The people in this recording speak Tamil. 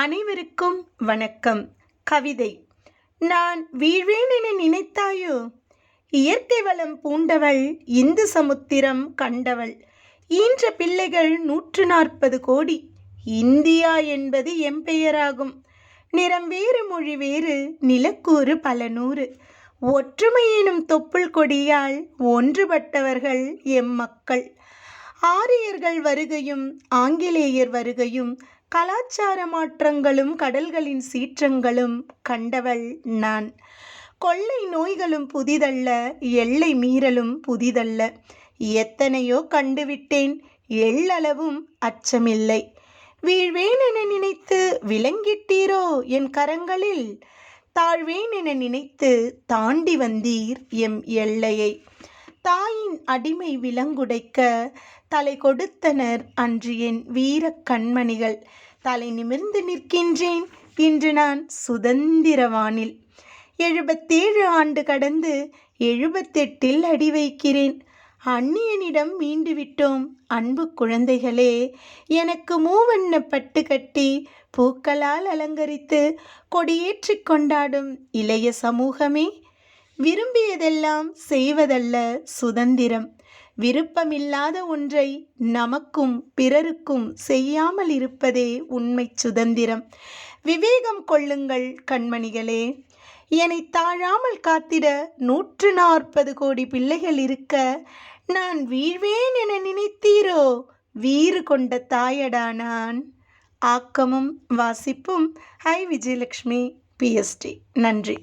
அனைவருக்கும் வணக்கம். கவிதை. நான் வீழ்வேன் என நினைத்தாயோ? இயற்கை வளம் பூண்டவள், இந்து சமுத்திரம் கண்டவள், ஈன்ற பிள்ளைகள் 140 கோடி. இந்தியா என்பது எம் பெயராகும். நிறம் வேறு, மொழி வேறு, நிலக்கூறு பல நூறு. ஒற்றுமை எனும் தொப்புள் கொடியால் ஒன்றுபட்டவர்கள் எம் மக்கள். ஆரியர்கள் வருகையும் ஆங்கிலேயர் வருகையும் கலாச்சார மாற்றங்களும் கடல்களின் சீற்றங்களும் கண்டவள் நான். கொள்ளை நோய்களும் புதிதல்ல, எல்லை மீறலும் புதிதல்ல. எத்தனையோ கண்டுவிட்டேன், எள்ளளவும் அச்சமில்லை. வீழ்வேன் என நினைத்து விலங்கிட்டீரோ என் கரங்களில்? தாழ்வேன் என நினைத்து தாண்டி வந்தீர் எம் எல்லையை. தாயின் அடிமை விலங்குடைக்க தலை கொடுத்தனர் அன்று என் வீரக் கண்மணிகள். தலை நிமிர்ந்து நிற்கின்றேன் இன்று நான் சுதந்திரவானில். 77 ஆண்டு கடந்து 78 அடி வைக்கிறேன். அந்நியனிடம் மீண்டு விட்டோம் அன்பு குழந்தைகளே. எனக்கு மூவண்ண பட்டு கட்டி பூக்களால் அலங்கரித்து கொடியேற்றி கொண்டாடும் இளைய சமூகமே. விரும்பியதெல்லாம் செய்வதல்ல சுதந்திரம். விருப்பமில்லாத ஒன்றை நமக்கும் பிறருக்கும் செய்யாமல் இருப்பதே உண்மை சுதந்திரம். விவேகம் கொள்ளுங்கள் கண்மணிகளே. என்னை தாழாமல் காத்திட 140 கோடி பிள்ளைகள் இருக்க நான் வீழ்வேன் என நினைத்தீரோ? வீறு கொண்ட தாயடா நான். ஆக்கமும் வாசிப்பும் ஐ. விஜயலட்சுமி, PST. நன்றி.